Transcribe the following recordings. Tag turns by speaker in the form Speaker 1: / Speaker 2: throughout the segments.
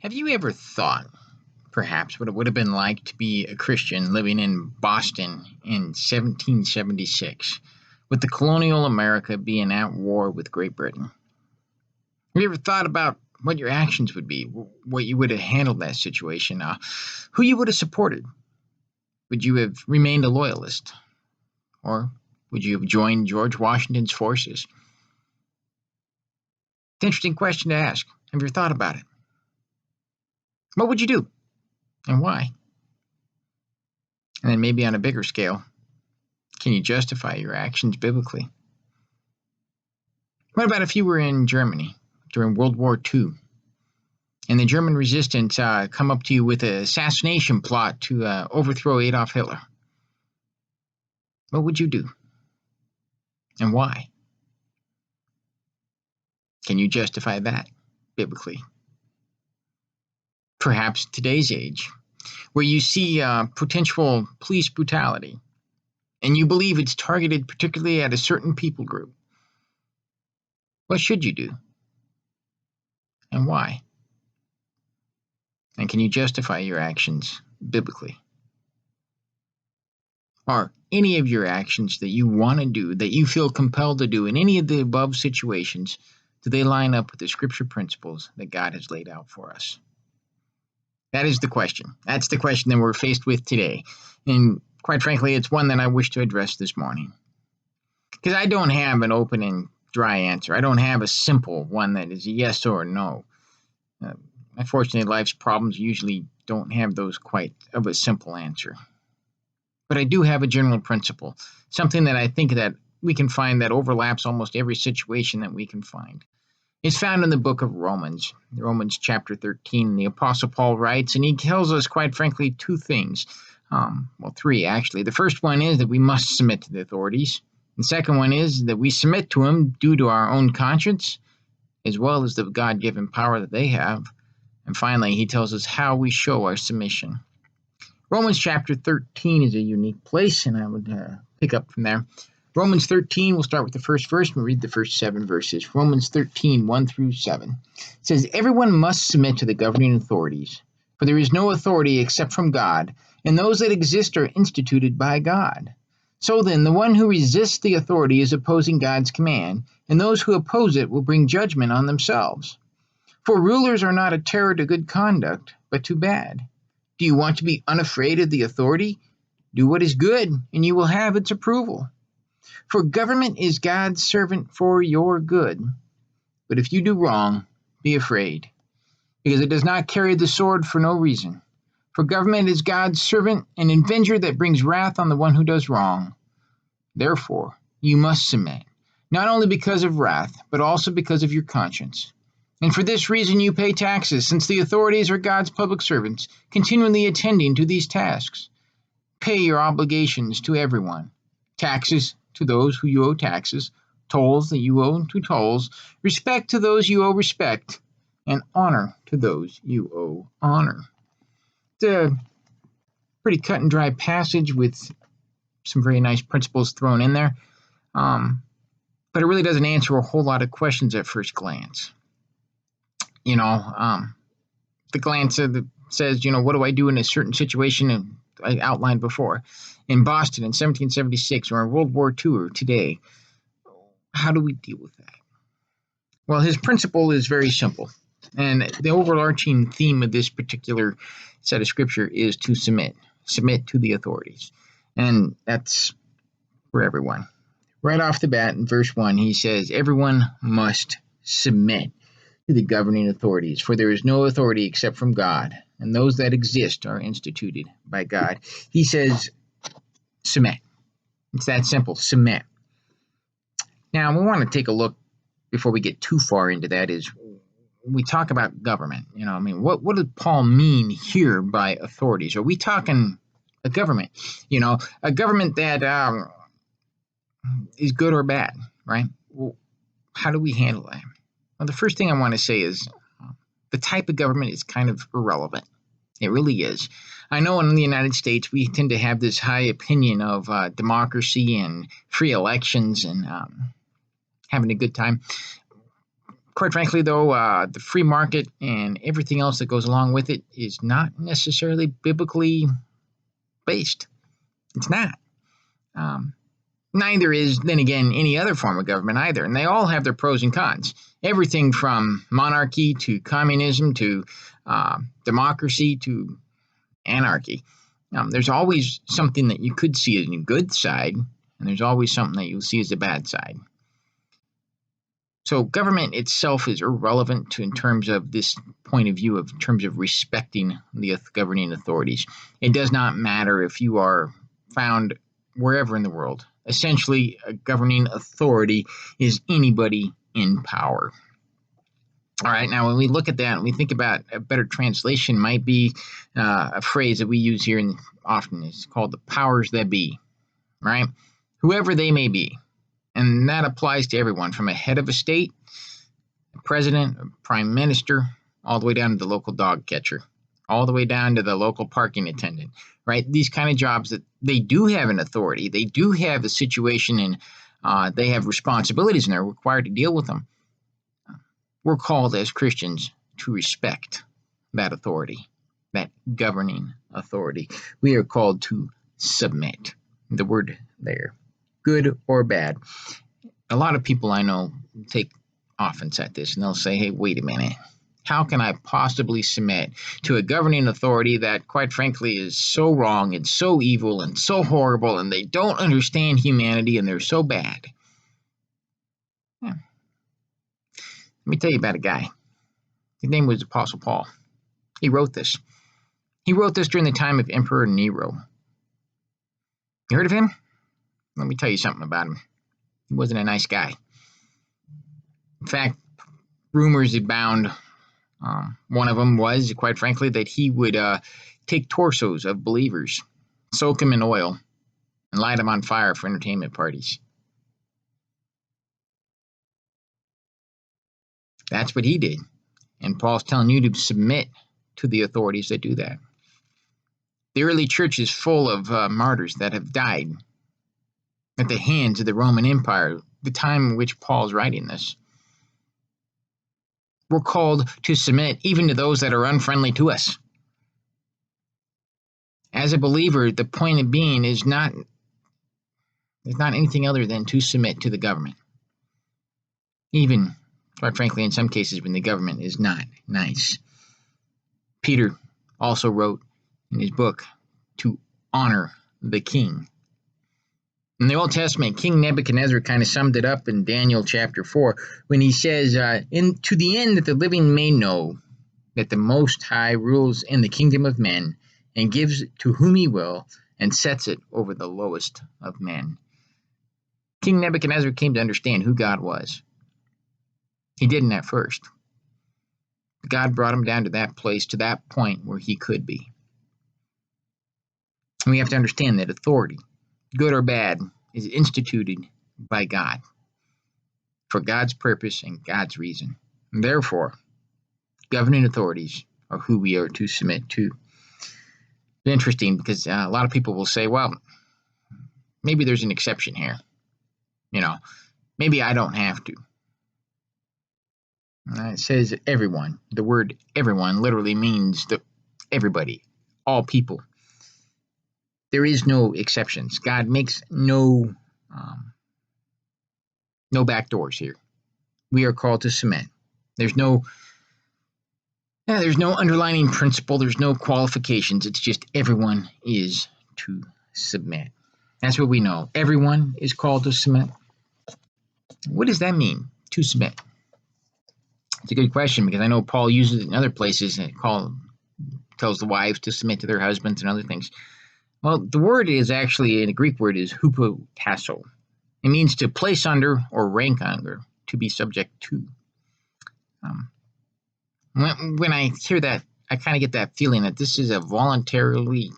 Speaker 1: Have you ever thought, perhaps, what it would have been like to be a Christian living in Boston in 1776, with the colonial America being at war with Great Britain? Have you ever thought about what your actions would be, what you would have handled that situation, who you would have supported? Would you have remained a loyalist? Or would you have joined George Washington's forces? It's an interesting question to ask. Have you ever thought about it? What would you do? And why? And then maybe on a bigger scale, can you justify your actions biblically? What about if you were in Germany during World War II and the German resistance come up to you with an assassination plot to overthrow Adolf Hitler? What would you do? And why? Can you justify that biblically? Perhaps today's age, where you see potential police brutality, and you believe it's targeted particularly at a certain people group. What should you do? And why? And can you justify your actions biblically? Are any of your actions that you want to do, that you feel compelled to do in any of the above situations, do they line up with the scripture principles that God has laid out for us? That is the question. That's the question that we're faced with today. And quite frankly, it's one that I wish to address this morning. Because I don't have an open and dry answer. I don't have a simple one that is a yes or no. Unfortunately, life's problems usually don't have those quite of a simple answer. But I do have a general principle, something that I think that we can find that overlaps almost every situation that we can find. It's found in the book of Romans chapter 13. The Apostle Paul writes, and he tells us, quite frankly, two things. Three, actually. The first one is that we must submit to the authorities. The second one is that we submit to them due to our own conscience, as well as the God-given power that they have. And finally, he tells us how we show our submission. Romans chapter 13 is a unique place, and I would pick up from there. Romans 13, we'll start with the first verse. We'll read the first 7 verses. Romans 13, 1 through 7. It says, "Everyone must submit to the governing authorities, for there is no authority except from God, and those that exist are instituted by God. So then, the one who resists the authority is opposing God's command, and those who oppose it will bring judgment on themselves. For rulers are not a terror to good conduct, but to bad. Do you want to be unafraid of the authority? Do what is good, and you will have its approval. For government is God's servant for your good. But if you do wrong, be afraid, because it does not carry the sword for no reason. For government is God's servant, an avenger that brings wrath on the one who does wrong. Therefore, you must submit, not only because of wrath, but also because of your conscience. And for this reason you pay taxes, since the authorities are God's public servants, continually attending to these tasks. Pay your obligations to everyone. Taxes to those who you owe taxes, tolls that you owe to tolls, respect to those you owe respect, and honor to those you owe honor." It's a pretty cut and dry passage with some very nice principles thrown in there, but it really doesn't answer a whole lot of questions at first glance. The glance that says, what do I do in a certain situation? And I outlined before. In Boston in 1776, or in World War II, or today, how do we deal with that? Well, his principle is very simple. And the overarching theme of this particular set of scripture is to submit to the authorities. And that's for everyone. Right off the bat, in verse 1, he says, everyone must submit to the governing authorities, for there is no authority except from God, and those that exist are instituted by God. He says, submit. It's that simple, submit. Now, we want to take a look, before we get too far into that, is we talk about government. What does Paul mean here by authorities? Are we talking a government? A government that is good or bad, right? Well, how do we handle that? Well, the first thing I want to say is the type of government is kind of irrelevant. It really is. I know in the United States, we tend to have this high opinion of democracy and free elections and having a good time. Quite frankly, though, the free market and everything else that goes along with it is not necessarily biblically based. It's not. Um, Neither is, then again, any other form of government either. And they all have their pros and cons. Everything from monarchy to communism to democracy to anarchy. There's always something that you could see as a good side, and there's always something that you'll see as a bad side. So government itself is irrelevant in terms of this point of view, in terms of respecting the governing authorities. It does not matter if you are found wherever in the world. Essentially, a governing authority is anybody in power. All right, now when we look at that and we think about a better translation might be a phrase that we use here often. It's called the powers that be, right? Whoever they may be. And that applies to everyone from a head of a state, a president, a prime minister, all the way down to the local dog catcher, all the way down to the local parking attendant, right? These kind of jobs that they do have an authority, they do have a situation, and they have responsibilities, and they're required to deal with them. We're called as Christians to respect that authority, that governing authority. We are called to submit. The word there, good or bad. A lot of people I know take offense at this, and they'll say, hey, wait a minute. How can I possibly submit to a governing authority that, quite frankly, is so wrong and so evil and so horrible, and they don't understand humanity, and they're so bad? Yeah. Let me tell you about a guy. His name was Apostle Paul. He wrote this. He wrote this during the time of Emperor Nero. You heard of him? Let me tell you something about him. He wasn't a nice guy. In fact, rumors abound. One of them was, quite frankly, that he would take torsos of believers, soak them in oil, and light them on fire for entertainment parties. That's what he did. And Paul's telling you to submit to the authorities that do that. The early church is full of martyrs that have died at the hands of the Roman Empire, the time in which Paul's writing this. We're called to submit even to those that are unfriendly to us. As a believer, the point of being is not anything other than to submit to the government. Even, quite frankly, in some cases when the government is not nice. Peter also wrote in his book to honor the king. In the Old Testament, King Nebuchadnezzar kind of summed it up in Daniel chapter 4 when he says, to the end that the living may know that the Most High rules in the kingdom of men and gives to whom he will and sets it over the lowest of men. King Nebuchadnezzar came to understand who God was. He didn't at first. God brought him down to that place, to that point where he could be. And we have to understand that authority, good or bad, is instituted by God for God's purpose and God's reason. And therefore, governing authorities are who we are to submit to. It's interesting because a lot of people will say, well, maybe there's an exception here. Maybe I don't have to. It says everyone. The word everyone literally means everybody, all people. There is no exceptions. God makes no back doors here. We are called to submit. There's no underlining principle. There's no qualifications. It's just everyone is to submit. That's what we know. Everyone is called to submit. What does that mean, to submit? It's a good question because I know Paul uses it in other places and tells the wives to submit to their husbands and other things. Well, the word is actually, in the Greek word, is hupotasso. It means to place under or rank under, to be subject to. When I hear that, I kind of get that feeling that this is a voluntarily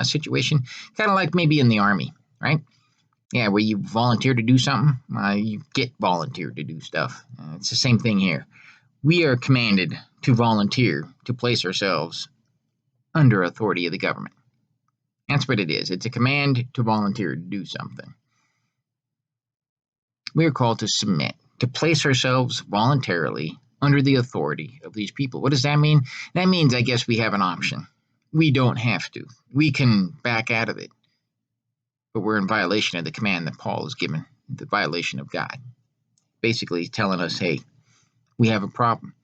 Speaker 1: situation, kind of like maybe in the Army, right? Yeah, where you volunteer to do something, you get volunteered to do stuff. It's the same thing here. We are commanded to volunteer to place ourselves under authority of the government. That's what it is. It's a command to volunteer to do something. We are called to submit to place ourselves voluntarily under the authority of these people. What does that mean? That means, I guess, we have an option. We don't have to. We can back out of it. But we're in violation of the command that Paul has given, the violation of God. Basically telling us, hey, we have a problem.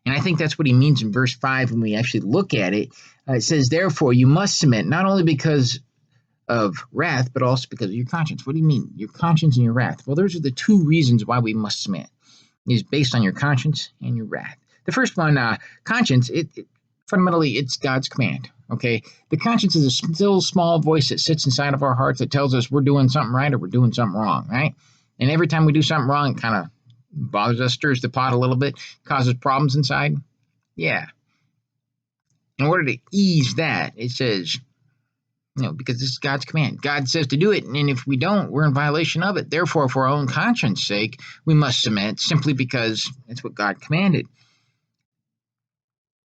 Speaker 1: And I think that's what he means in verse 5 when we actually look at it. It says, therefore, you must submit, not only because of wrath, but also because of your conscience. What do you mean? Your conscience and your wrath. Well, those are the two reasons why we must submit. It is based on your conscience and your wrath. The first one, conscience, fundamentally, it's God's command. Okay, the conscience is a still small voice that sits inside of our hearts that tells us we're doing something right or we're doing something wrong, right? And every time we do something wrong, it kind of bothers us, stirs the pot a little bit, causes problems inside. Yeah. In order to ease that, it says, because this is God's command. God says to do it, and if we don't, we're in violation of it. Therefore, for our own conscience sake, we must submit simply because it's what God commanded.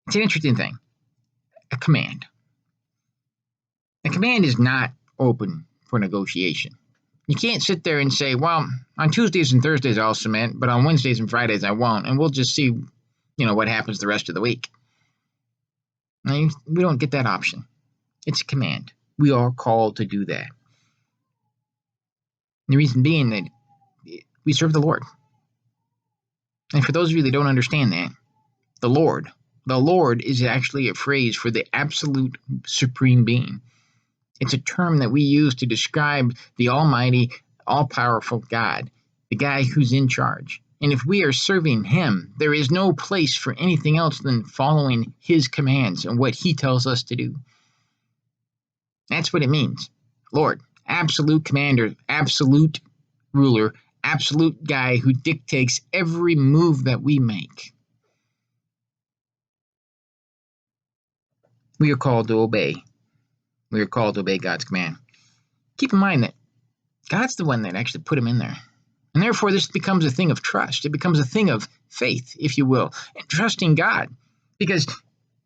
Speaker 1: It's an interesting thing. A command. A command is not open for negotiation. You can't sit there and say, well, on Tuesdays and Thursdays I'll submit, but on Wednesdays and Fridays I won't, and we'll just see, what happens the rest of the week. We don't get that option. It's a command. We are called to do that. The reason being that we serve the Lord. And for those of you that don't understand that, the Lord is actually a phrase for the absolute supreme being. It's a term that we use to describe the almighty, all-powerful God, the guy who's in charge. And if we are serving him, there is no place for anything else than following his commands and what he tells us to do. That's what it means. Lord, absolute commander, absolute ruler, absolute guy who dictates every move that we make. We are called to obey. We are called to obey God's command. Keep in mind that God's the one that actually put him in there. And therefore, this becomes a thing of trust. It becomes a thing of faith, if you will, and trusting God. Because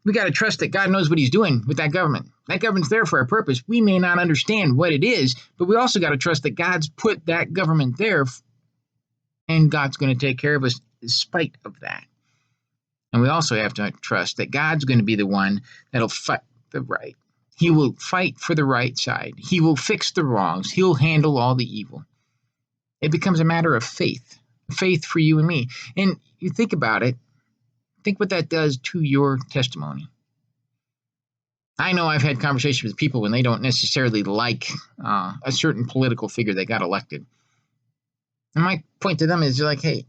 Speaker 1: we got to trust that God knows what he's doing with that government. That government's there for a purpose. We may not understand what it is, but we also got to trust that God's put that government there, and God's going to take care of us in spite of that. And we also have to trust that God's going to be the one that'll fight the right. He will fight for the right side. He will fix the wrongs. He'll handle all the evil. It becomes a matter of faith for you and me. And you think about it, think what that does to your testimony. I know I've had conversations with people when they don't necessarily like a certain political figure that got elected. And my point to them is like, hey,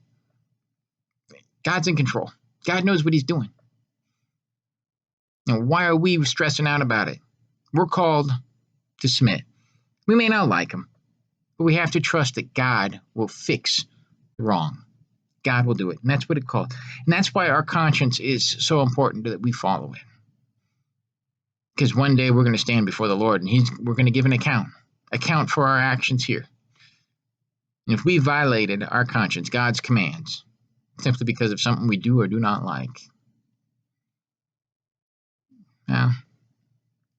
Speaker 1: God's in control. God knows what he's doing. Why are we stressing out about it? We're called to submit. We may not like him, but we have to trust that God will fix the wrong. God will do it. And that's what it's called. And that's why our conscience is so important that we follow it. Because one day we're going to stand before the Lord and we're going to give an account for our actions here. And if we violated our conscience, God's commands, simply because of something we do or do not like,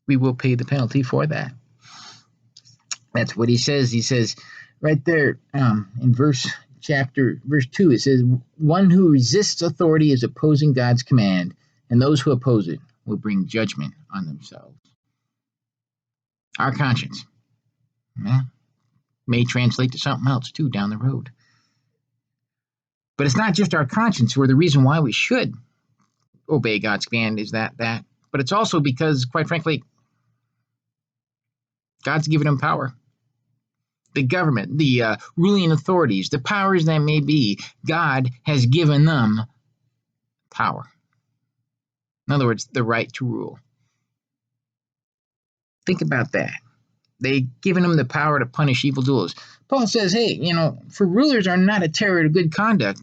Speaker 1: we will pay the penalty for that. That's what he says. He says right there in verse 2, it says, one who resists authority is opposing God's command, and those who oppose it will bring judgment on themselves. Our conscience may translate to something else too down the road. But it's not just our conscience or the reason why we should obey God's command is that, but it's also because, quite frankly, God's given him power. The government, the ruling authorities, the powers that may be, God has given them power. In other words, the right to rule. Think about that. They've given them the power to punish evildoers. Paul says, hey, for rulers are not a terror to good conduct,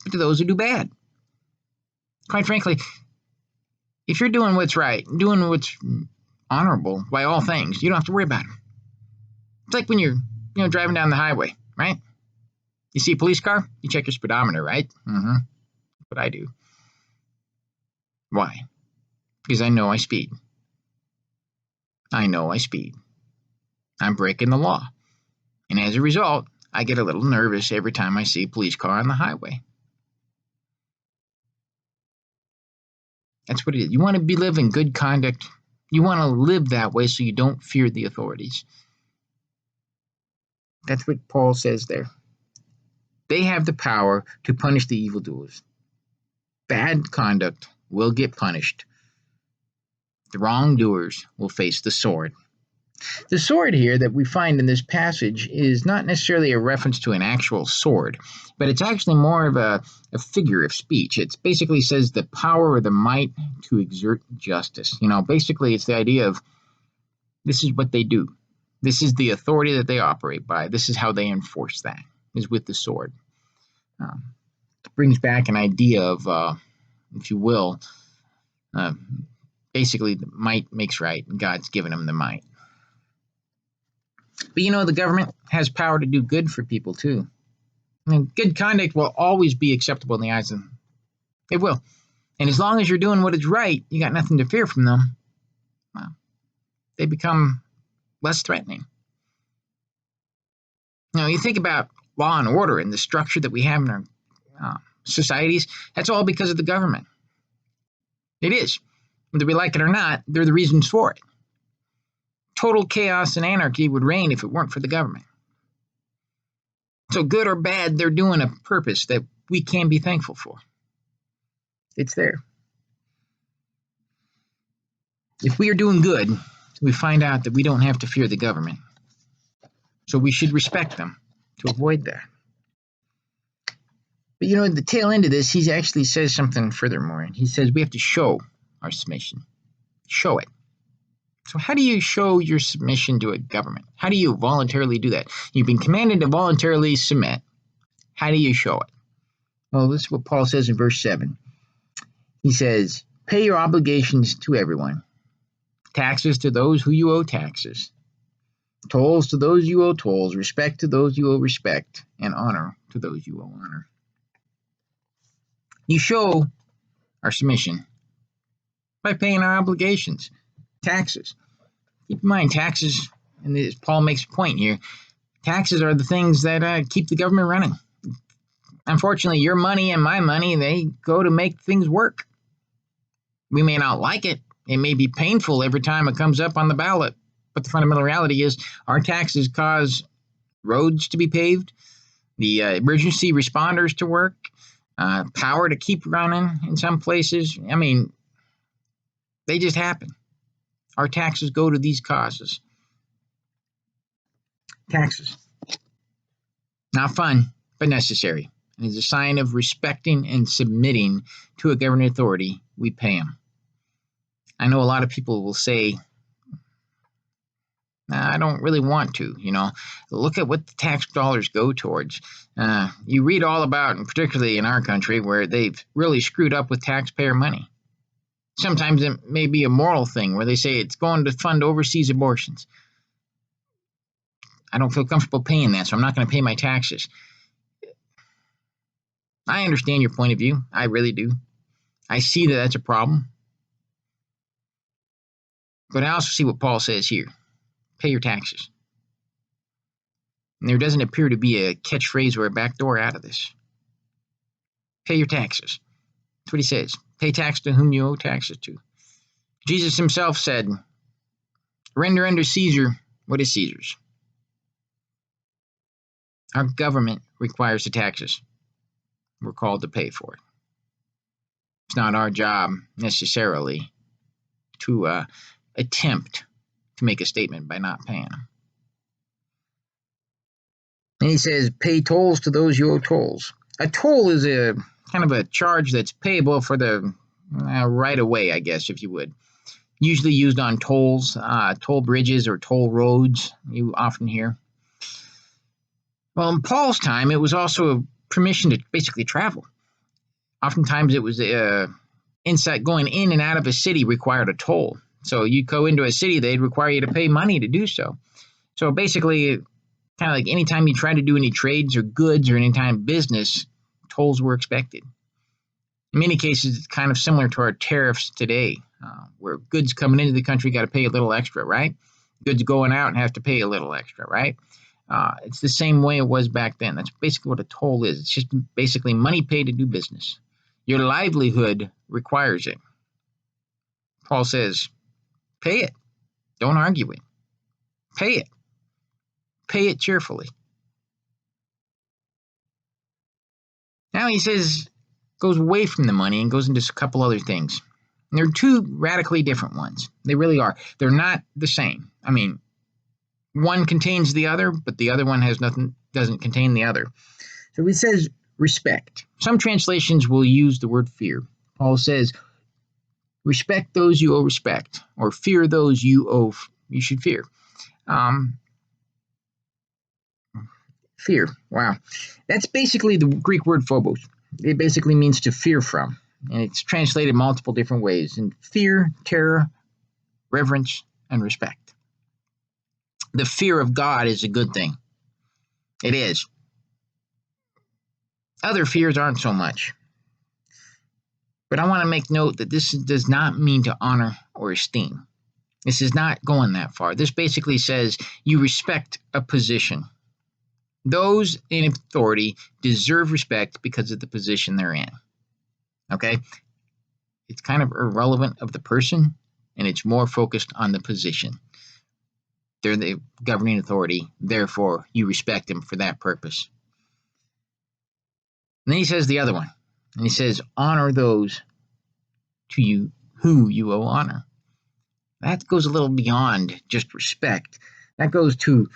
Speaker 1: but to those who do bad. Quite frankly, if you're doing what's right, doing what's honorable by all things, you don't have to worry about it. It's like when you're, driving down the highway, right? You see a police car, you check your speedometer, right? That's what I do. Why? Because I know I speed. I'm breaking the law. And as a result, I get a little nervous every time I see a police car on the highway. That's what it is. You want to be living good conduct. You want to live that way so you don't fear the authorities. That's what Paul says there. They have the power to punish the evildoers. Bad conduct will get punished. The wrongdoers will face the sword. The sword here that we find in this passage is not necessarily a reference to an actual sword, but it's actually more of a figure of speech. It basically says the power or the might to exert justice. Basically it's the idea of this is what they do. This is the authority that they operate by. This is how they enforce that, is with the sword. It brings back an idea of, if you will, basically the might makes right, and God's given them the might. But the government has power to do good for people too. Good conduct will always be acceptable in the eyes of them. It will. And as long as you're doing what is right, you got nothing to fear from them. Well, they become less threatening. You think about law and order and the structure that we have in our societies, that's all because of the government. It is. Whether we like it or not, they're the reasons for it. Total chaos and anarchy would reign if it weren't for the government. So good or bad, they're doing a purpose that we can be thankful for. It's there. If we are doing good, we find out that we don't have to fear the government. So we should respect them to avoid that. But the tail end of this, he actually says something furthermore. He says we have to show our submission. Show it. So how do you show your submission to a government? How do you voluntarily do that? You've been commanded to voluntarily submit. How do you show it? Well, this is what Paul says in verse 7. He says, pay your obligations to everyone. Taxes to those who you owe taxes. Tolls to those you owe tolls. Respect to those you owe respect. And honor to those you owe honor. You show our submission by paying our obligations. Taxes. Keep in mind, taxes, and as Paul makes a point here, taxes are the things that keep the government running. Unfortunately, your money and my money, they go to make things work. We may not like it. It may be painful every time it comes up on the ballot. But the fundamental reality is our taxes cause roads to be paved, the emergency responders to work, power to keep running in some places. They just happen. Our taxes go to these causes. Taxes. Not fun, but necessary. And as a sign of respecting and submitting to a governing authority, we pay them. I know a lot of people will say, I don't really want to, Look at what the tax dollars go towards. You read all about, and particularly in our country, where they've really screwed up with taxpayer money. Sometimes it may be a moral thing where they say it's going to fund overseas abortions. I don't feel comfortable paying that, so I'm not going to pay my taxes. I understand your point of view. I really do. I see that that's a problem. But I also see what Paul says here. Pay your taxes. And there doesn't appear to be a catchphrase or a backdoor out of this. Pay your taxes. That's what he says. Pay tax to whom you owe taxes to. Jesus himself said, render unto Caesar what is Caesar's. Our government requires the taxes. We're called to pay for it. It's not our job necessarily to attempt to make a statement by not paying them. And he says, pay tolls to those you owe tolls. A toll is a kind of a charge that's payable for the right of way, I guess, if you would. Usually used on tolls, toll bridges or toll roads, you often hear. Well, in Paul's time, it was also a permission to basically travel. Oftentimes it was inside going in and out of a city required a toll. So you go into a city, they'd require you to pay money to do so. So basically, kind of like anytime you try to do any trades or goods or any kind of business, tolls were expected. In many cases, it's kind of similar to our tariffs today, where goods coming into the country got to pay a little extra, right? Goods going out and have to pay a little extra, right? It's the same way it was back then. That's basically what a toll is. It's just basically money paid to do business. Your livelihood requires it. Paul says, pay it. Don't argue it. Pay it. Pay it cheerfully. Now he says, goes away from the money and goes into a couple other things. And they're two radically different ones. They really are. They're not the same. I mean, one contains the other, but the other one doesn't contain the other. So he says respect. Some translations will use the word fear. Paul says, respect those you owe respect, or fear those you should fear. Fear. Wow. That's basically the Greek word phobos. It basically means to fear from. And it's translated multiple different ways. And fear, terror, reverence, and respect. The fear of God is a good thing. It is. Other fears aren't so much. But I want to make note that this does not mean to honor or esteem. This is not going that far. This basically says you respect a position. Those in authority deserve respect because of the position they're in. Okay? It's kind of irrelevant of the person, and it's more focused on the position. They're the governing authority, therefore you respect them for that purpose. And then he says the other one, and he says, honor those to you who you owe honor. That goes a little beyond just respect. That goes to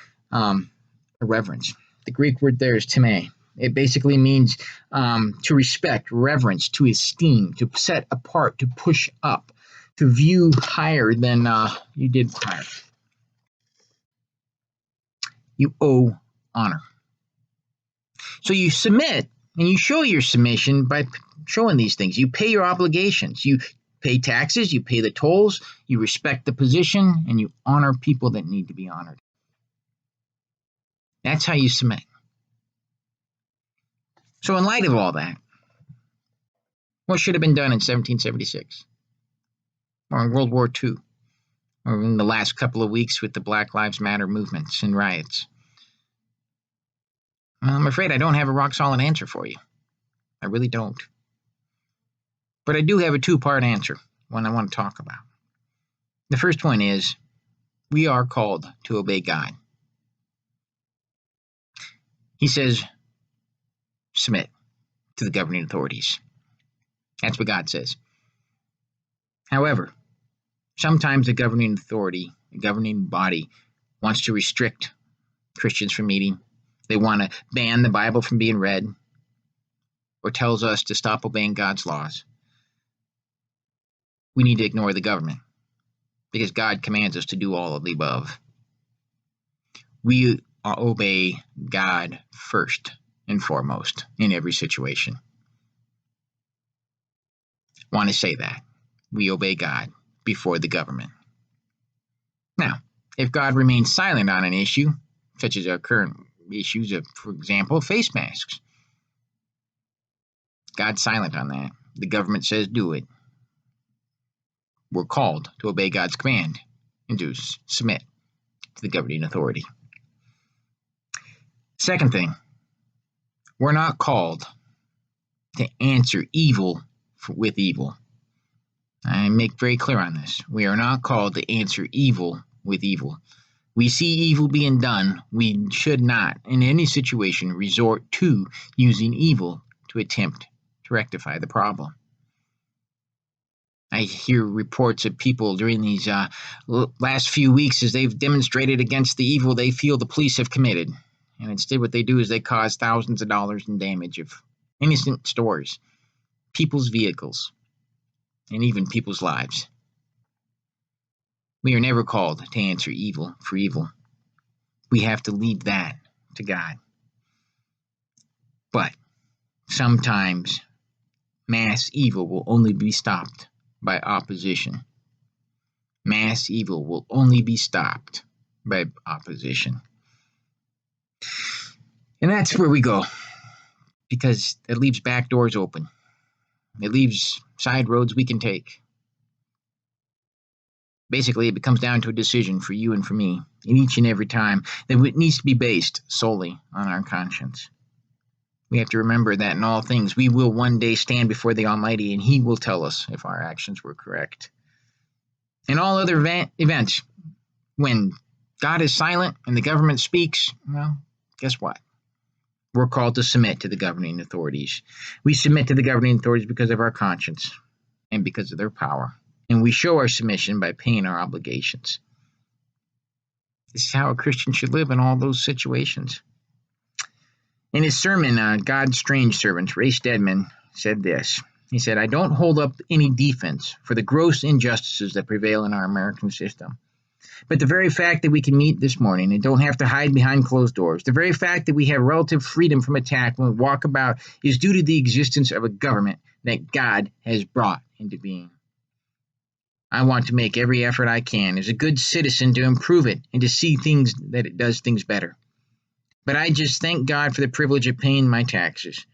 Speaker 1: reverence. The Greek word there is time. It basically means to respect, reverence, to esteem, to set apart, to push up, to view higher than you did prior. You owe honor. So you submit, and you show your submission by showing these things. You pay your obligations. You pay taxes. You pay the tolls. You respect the position, and you honor people that need to be honored. That's how you submit. So in light of all that, what should have been done in 1776? Or in World War II? Or in the last couple of weeks with the Black Lives Matter movements and riots? Well, I'm afraid I don't have a rock-solid answer for you. I really don't. But I do have a two-part answer, one I want to talk about. The first one is, we are called to obey God. He says, submit to the governing authorities. That's what God says. However, sometimes a governing authority, a governing body, wants to restrict Christians from meeting. They want to ban the Bible from being read, or tells us to stop obeying God's laws. We need to ignore the government, because God commands us to do all of the above. We obey God first and foremost in every situation. I want to say that. We obey God before the government. Now, if God remains silent on an issue, such as our current issues of, for example, face masks, God's silent on that. The government says do it. We're called to obey God's command and to submit to the governing authority. Second thing, we're not called to answer evil with evil. I make very clear on this. We are not called to answer evil with evil. We see evil being done. We should not, in any situation, resort to using evil to attempt to rectify the problem. I hear reports of people during these last few weeks as they've demonstrated against the evil they feel the police have committed. And instead what they do is they cause thousands of dollars in damage of innocent stores, people's vehicles, and even people's lives. We are never called to answer evil for evil. We have to leave that to God. But sometimes mass evil will only be stopped by opposition. Mass evil will only be stopped by opposition. And that's where we go, because it leaves back doors open. It leaves side roads we can take. Basically, it comes down to a decision for you and for me, in each and every time, that it needs to be based solely on our conscience. We have to remember that in all things, we will one day stand before the Almighty, and He will tell us if our actions were correct. In all other events, when God is silent and the government speaks, well, guess what? We're called to submit to the governing authorities. We submit to the governing authorities because of our conscience and because of their power. And we show our submission by paying our obligations. This is how a Christian should live in all those situations. In his sermon, God's Strange Servants, Ray Stedman said this. He said, "I don't hold up any defense for the gross injustices that prevail in our American system. But the very fact that we can meet this morning and don't have to hide behind closed doors, the very fact that we have relative freedom from attack when we walk about, is due to the existence of a government that God has brought into being. I want to make every effort I can as a good citizen to improve it and to see things that it does things better. But I just thank God for the privilege of paying my taxes."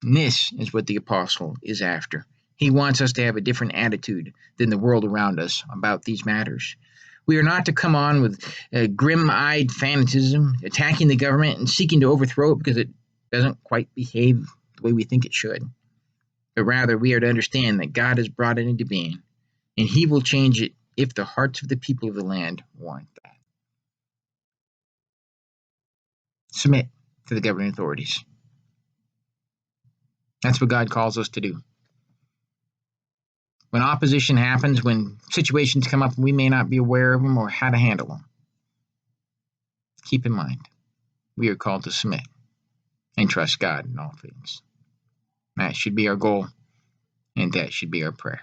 Speaker 1: And this is what the apostle is after. He wants us to have a different attitude than the world around us about these matters. We are not to come on with grim-eyed fanatism, attacking the government and seeking to overthrow it because it doesn't quite behave the way we think it should. But rather, we are to understand that God has brought it into being, and He will change it if the hearts of the people of the land want that. Submit to the governing authorities. That's what God calls us to do. When opposition happens, when situations come up, we may not be aware of them or how to handle them. Keep in mind, we are called to submit and trust God in all things. That should be our goal, and that should be our prayer.